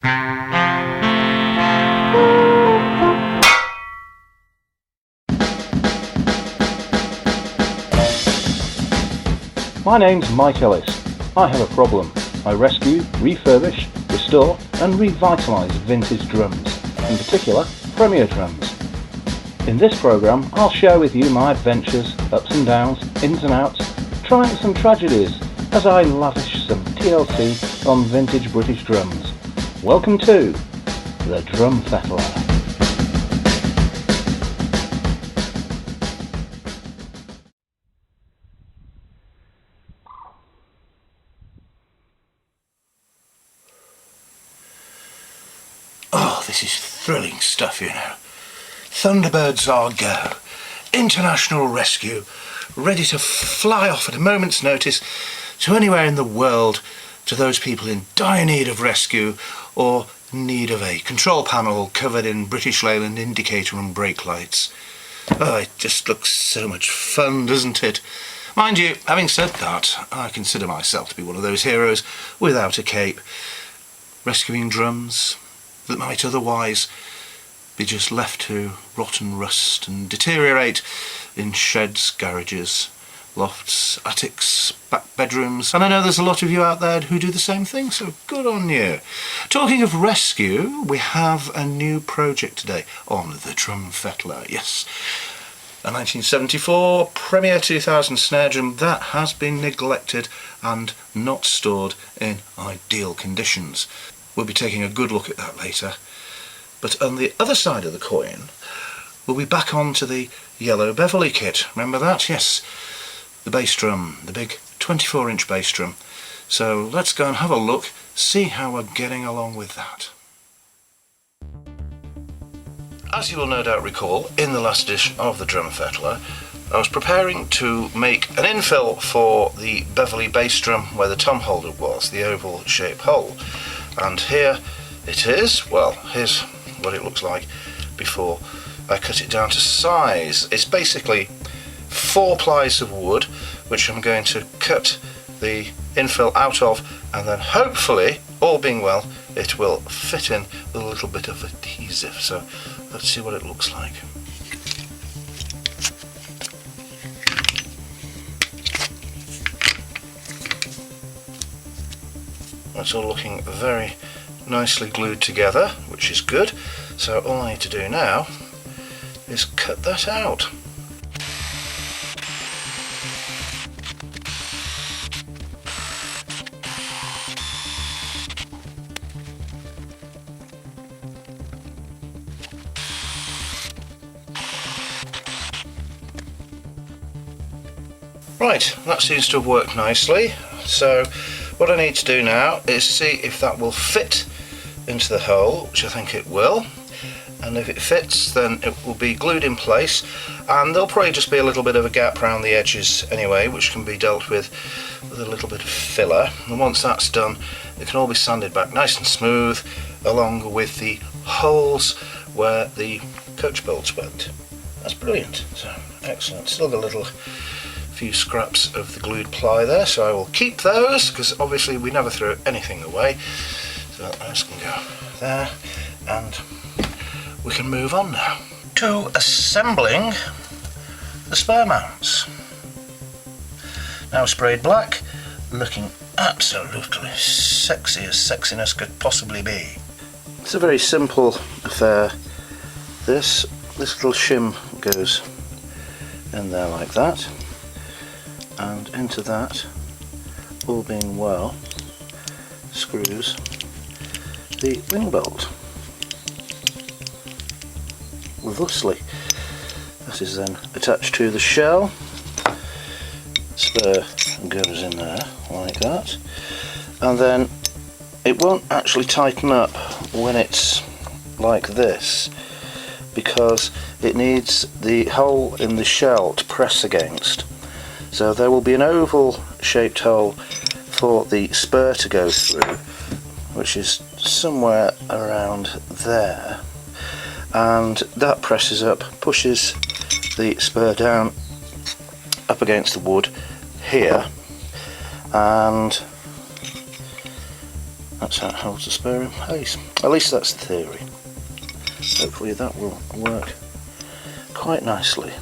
My name's Mike Ellis. I have a problem. I rescue, refurbish, restore and revitalise vintage drums, in particular Premier drums. In this programme I'll share with you my adventures, ups and downs, ins and outs, triumphs and tragedies as I lavish some TLC on vintage British drums. Welcome to the Drum Fettler. Oh, this is thrilling stuff, you know. Thunderbirds are go. International rescue, ready to fly off at a moment's notice to anywhere in the world, to those people in dire need of rescue or need of a control panel covered in British Leyland indicator and brake lights. Oh, it just looks so much fun, doesn't it? Mind you, having said that, I consider myself to be one of those heroes without a cape, rescuing drums that might otherwise be just left to rot and rust and deteriorate in sheds, garages, lofts, attics, back bedrooms, and I know there's a lot of you out there who do the same thing, so good on you. Talking of rescue, we have a new project today on the Drum Fettler. Yes, a 1974 Premier 2000 snare drum that has been neglected and not stored in ideal conditions. We'll be taking a good look at that later. But on the other side of the coin, we'll be back onto the yellow Beverley kit. Remember that? Yes. The bass drum, the big 24-inch bass drum. So let's go and have a look, see how we're getting along with that. As you will no doubt recall, in the last edition of the Drum Fettler, I was preparing to make an infill for the Beverley bass drum where the tom holder was, the oval shaped hole. And here it is. Well, here's what it looks like before I cut it down to size. It's basically 4 plies of wood which I'm going to cut the infill out of, and then hopefully, all being well, it will fit in with a little bit of adhesive. So let's see what it looks like. It's all looking very nicely glued together, which is good. So all I need to do now is cut that out. Right, that seems to have worked nicely. So what I need to do now is see if that will fit into the hole, which I think it will, and if it fits then it will be glued in place, and there'll probably just be a little bit of a gap around the edges anyway, which can be dealt with a little bit of filler, and once that's done it can all be sanded back nice and smooth along with the holes where the coach bolts went. That's brilliant. So excellent. Still got a little few scraps of the glued ply there, so I will keep those because obviously we never throw anything away. So those can go there, and we can move on now to assembling the spur mounts. Now sprayed black, looking absolutely sexy as sexiness could possibly be. It's a very simple affair. This little shim goes in there like that, and into that, all being well, screws the wing bolt. Thusly, that is then attached to the shell. Spur goes in there like that, and then it won't actually tighten up when it's like this because it needs the hole in the shell to press against. So there will be an oval shaped hole for the spur to go through, which is somewhere around there, and that presses up, pushes the spur down up against the wood here, and That's how it holds the spur in place. At least that's the theory. Hopefully that will work quite nicely.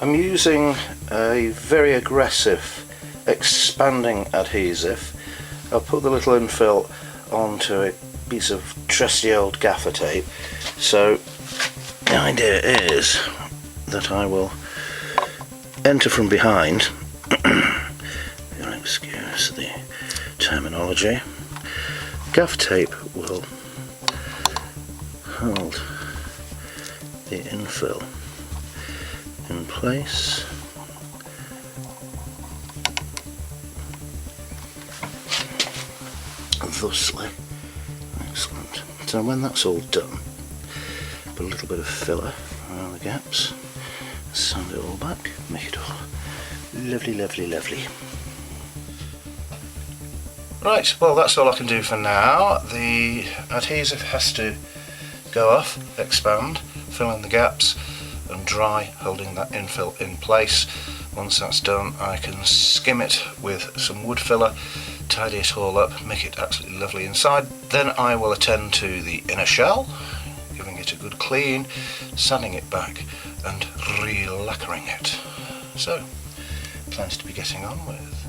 I'm using a very aggressive expanding adhesive. I'll put the little infill onto a piece of trusty old gaffer tape. So the idea is that I will enter from behind. You'll excuse the terminology. Gaffer tape will hold the infill in place. Thusly. Excellent. So when that's all done, put a little bit of filler around the gaps, sand it all back, make it all lovely, lovely, lovely. Right, well that's all I can do for now. The adhesive has to go off, expand, fill in the gaps and dry, holding that infill in place. Once that's done, I can skim it with some wood filler, tidy it all up, make it absolutely lovely inside. Then I will attend to the inner shell, giving it a good clean, sanding it back and re-lacquering it. So, plans to be getting on with.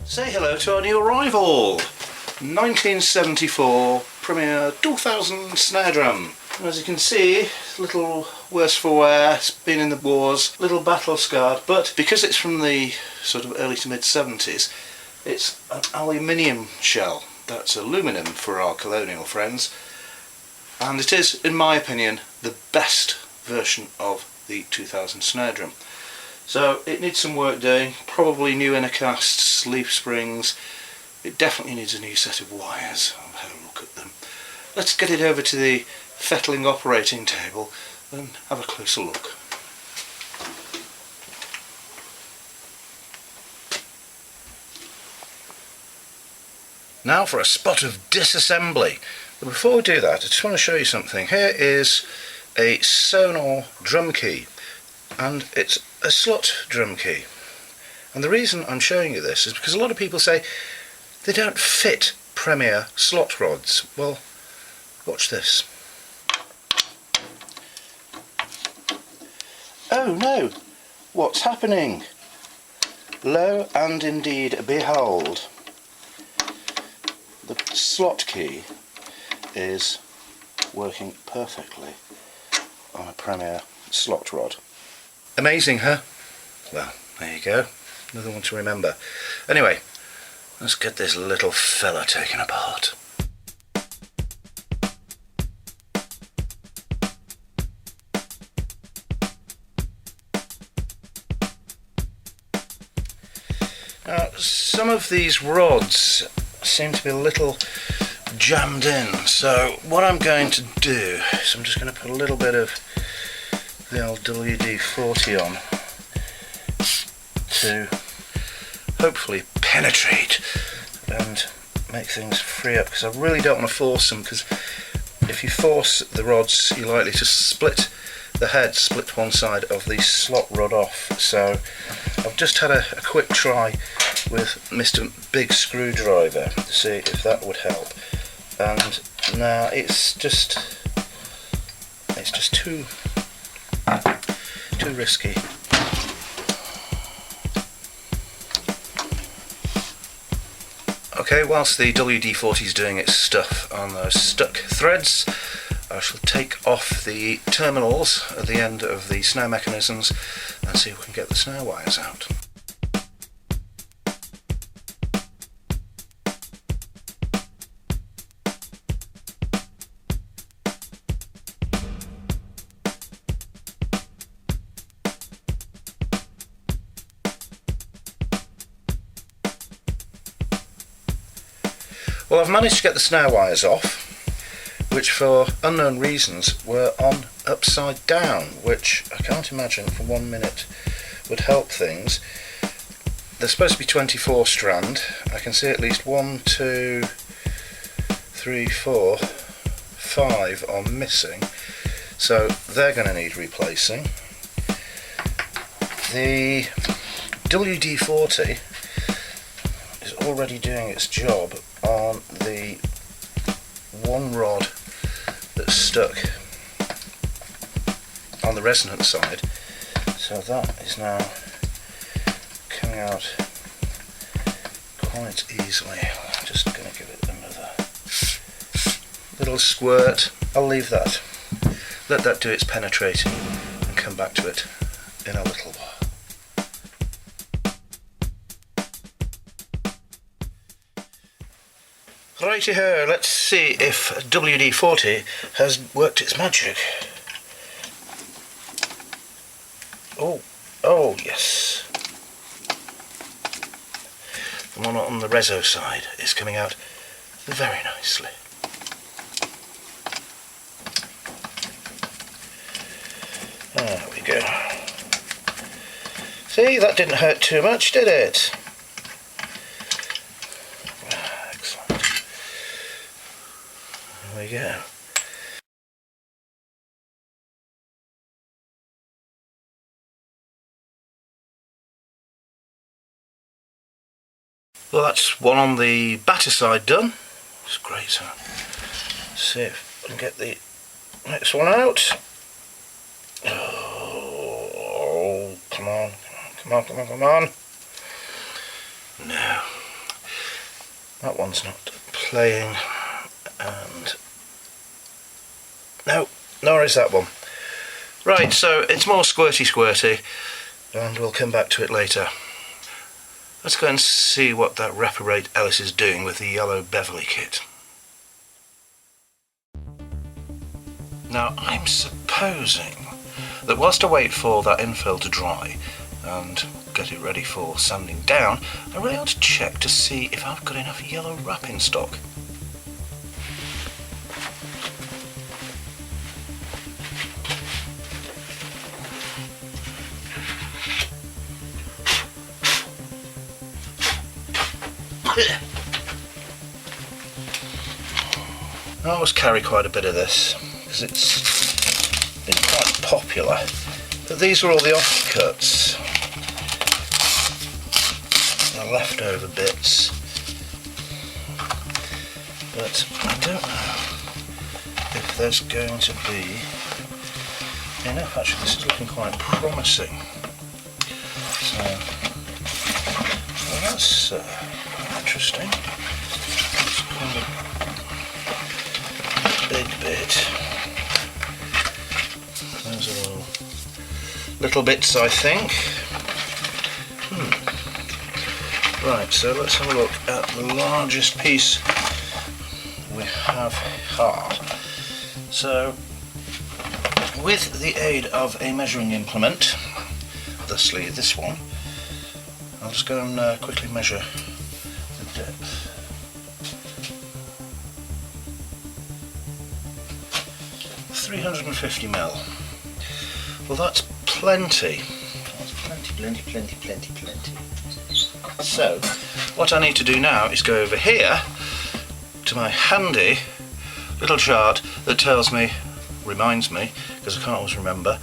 Say hello to our new arrival, 1974 Premier 2000 snare drum. As you can see, a little worse for wear, it's been in the wars, a little battle scarred, but because it's from the sort of early to mid 70s, it's an aluminium shell. That's aluminum for our colonial friends, and it is, in my opinion, the best version of the 2000 snare drum. So it needs some work doing, probably new inner casts, leaf springs. It definitely needs a new set of wires. I've had a look at them. Let's get it over to the fettling operating table and have a closer look. Now for a spot of disassembly. But before we do that, I just want to show you something. Here is a Sonar drum key, and it's a slot drum key. And the reason I'm showing you this is because a lot of people say they don't fit Premier slot rods. Well, watch this. Oh no! What's happening? Lo and indeed behold, the slot key is working perfectly on a Premier slot rod. Amazing, huh? Well, there you go. Another one to remember. Anyway, let's get this little fella taken apart. Now, some of these rods seem to be a little jammed in, so what I'm going to do is I'm just going to put a little bit of the old WD-40 on to hopefully penetrate and make things free up, because I really don't want to force them, because if you force the rods you're likely to split the head, split one side of the slot rod off. So I've just had a quick try with Mr. Big Screwdriver to see if that would help, and now it's just too risky. Okay, whilst the WD-40 is doing its stuff on those stuck threads, I shall take off the terminals at the end of the snare mechanisms and see if we can get the snare wires out. Well, I've managed to get the snare wires off, which for unknown reasons were on upside down, which I can't imagine for 1 minute would help things. There's supposed to be 24 strand. I can see at least 1, 2, 3, 4, 5 are missing, so they're going to need replacing. The WD-40 is already doing its job on the one rod that's stuck on the resonance side, so that is now coming out quite easily. I'm just going to give it another little squirt. I'll leave that, let that do its penetrating and come back to it in a little while. Righty-ho, let's see if WD-40 has worked its magic. Oh yes. The one on the reso side is coming out very nicely. There we go. See, that didn't hurt too much, did it? Excellent. There we go. Well, that's one on the batter side done. It's great, so let's see if I can get the next one out. Oh, come on, come on, come on, come on. No, that one's not playing, and no, nor is that one. Right, so it's more squirty, and we'll come back to it later. Let's go and see what that Reparate Ellis is doing with the yellow Beverley kit. Now, I'm supposing that whilst I wait for that infill to dry and get it ready for sanding down, I really ought to check to see if I've got enough yellow wrap in stock. I always carry quite a bit of this because it's been quite popular, but these are all the offcuts, the leftover bits, but I don't know if there's going to be enough. Actually, this is looking quite promising, so well, that's interesting. It's kind of big bit. Those are all little bits, I think. Right, so let's have a look at the largest piece we have here. So, with the aid of a measuring implement, thusly this one, I'll just go and quickly measure the depth. 350 mil. Well, that's plenty. That's plenty. So, what I need to do now is go over here to my handy little chart that tells me, reminds me, because I can't always remember,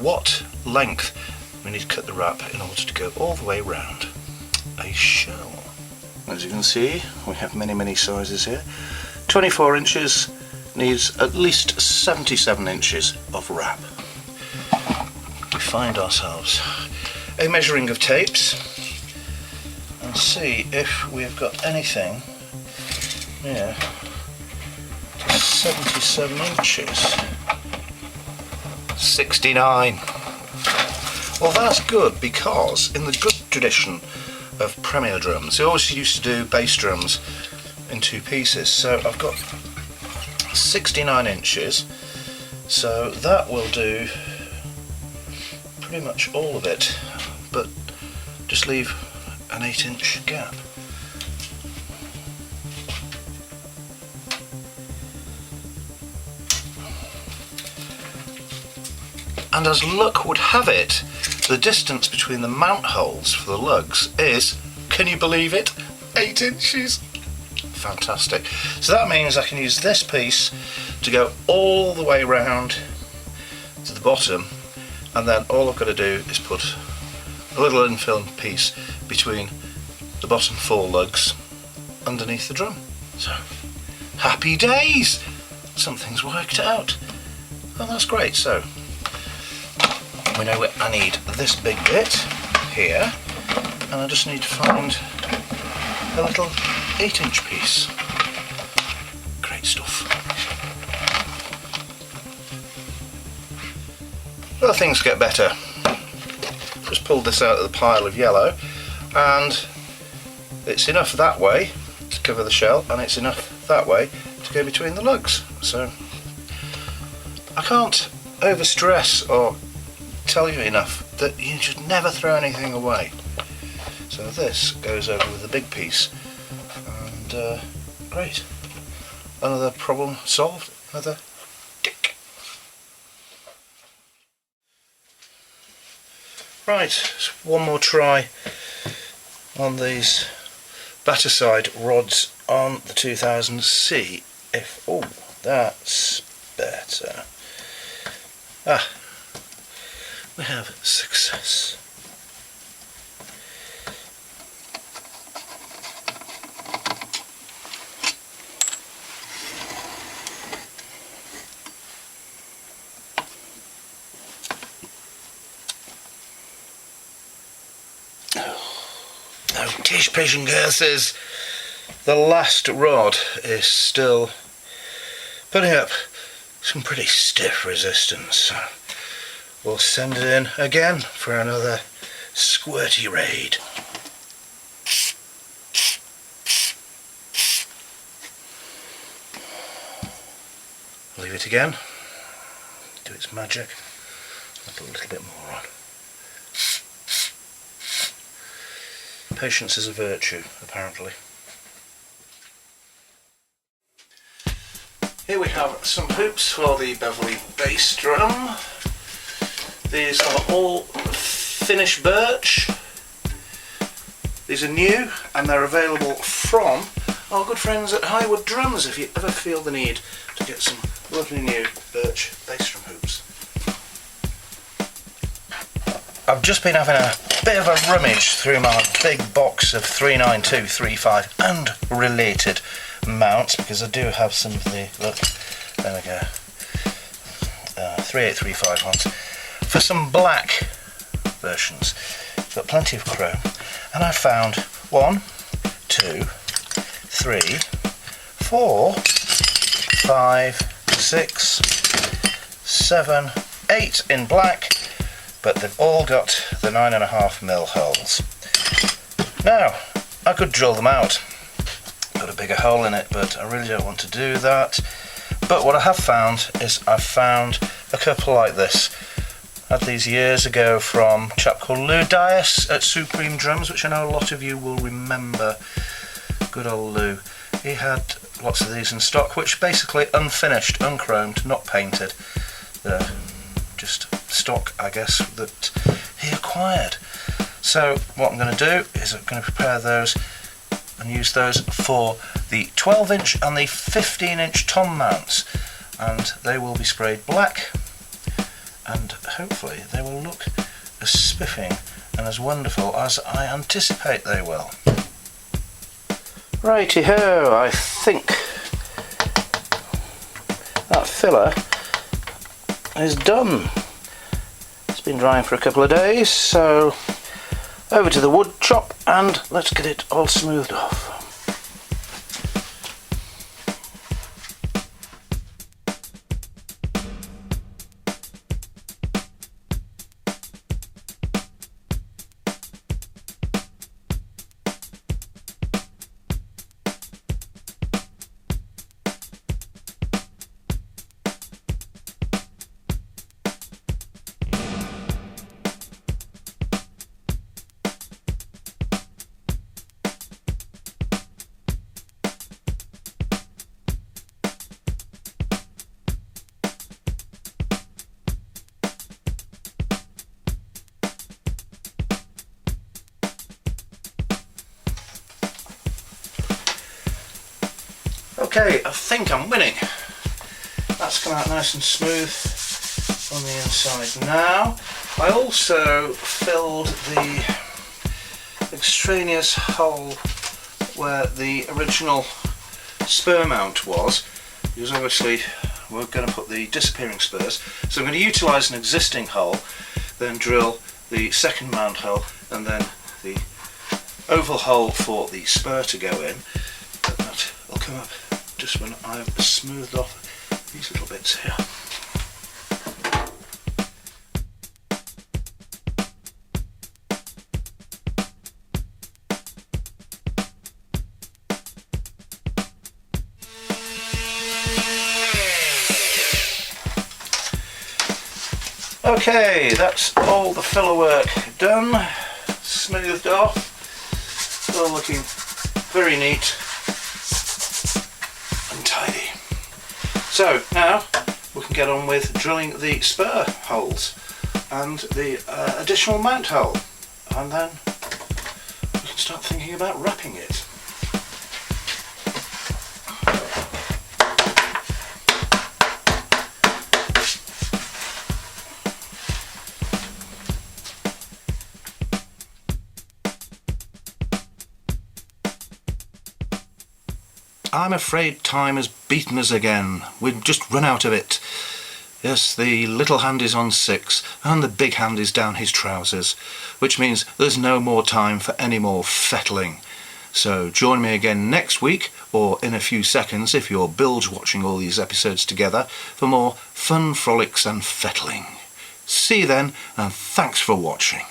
what length we need to cut the wrap in order to go all the way round a shell. As you can see, we have many sizes here. 24 inches needs at least 77 inches of wrap. We find ourselves a measuring of tapes and see if we've got anything near 77 inches. 69. Well, that's good, because in the good tradition of Premier drums, they always used to do bass drums in two pieces, so I've got 69 inches, so that will do pretty much all of it, but just leave an 8-inch gap. And as luck would have it, the distance between the mount holes for the lugs is, can you believe it, 8 inches. Fantastic. So that means I can use this piece to go all the way round to the bottom, and then all I've got to do is put a little infill piece between the bottom 4 lugs underneath the drum. So, happy days! Something's worked out. Well, that's great. So, we know I need this big bit here, and I just need to find a little 8-inch piece. Great stuff. Well, things get better. Just pulled this out of the pile of yellow, and it's enough that way to cover the shell, and it's enough that way to go between the lugs. So I can't overstress or tell you enough that you should never throw anything away. So this goes over with a big piece, and great. Another problem solved. Another tick. Right, so one more try on these batter side rods on the 2000. See if, oh, that's better. Ah, we have success. No, tish, pish and curses. The last rod is still putting up some pretty stiff resistance. So we'll send it in again for another squirty raid. Leave it again. Do its magic. I'll put a little bit more on. Patience is a virtue, apparently. Here we have some hoops for the Beverley bass drum. These are all finished birch. These are new, and they're available from our good friends at Highwood Drums if you ever feel the need to get some lovely new birch bass drum hoops. I've just been having a bit of a rummage through my big box of 39235 and related mounts, because I do have some of the, look, there we go, 3835 ones, for some black versions. Got plenty of chrome, and I found 1, 2, 3, 4, 5, 6, 7, 8 in black, but they've all got the 9.5mm holes. Now, I could drill them out, put a bigger hole in it, but I really don't want to do that. But what I have found is I've found a couple like this. I had these years ago from a chap called Lou Dias at Supreme Drums, which I know a lot of you will remember. Good old Lou. He had lots of these in stock, which basically unfinished, unchromed, not painted. They're just stock, I guess, that he acquired. So what I'm going to do is I'm going to prepare those and use those for the 12-inch and the 15-inch tom mounts, and they will be sprayed black, and hopefully they will look as spiffing and as wonderful as I anticipate they will. Righty-ho, I think that filler is done. It's been drying for a couple of days, so over to the wood chop and let's get it all smoothed off. Okay, I think I'm winning. That's come out nice and smooth on the inside now. I also filled the extraneous hole where the original spur mount was, because obviously we're going to put the disappearing spurs, so I'm going to utilise an existing hole, then drill the second mount hole and then the oval hole for the spur to go in. But that will come up just when I've smoothed off these little bits here. Okay, that's all the filler work done, smoothed off, all looking very neat and tidy. So now we can get on with drilling the spur holes and the additional mount hole, and then we can start thinking about wrapping it. I'm afraid time has beaten us again. We've just run out of it. Yes, the little hand is on 6 and the big hand is down his trousers, which means there's no more time for any more fettling. So join me again next week, or in a few seconds if you're binge watching all these episodes together, for more fun frolics and fettling. See you then, and thanks for watching.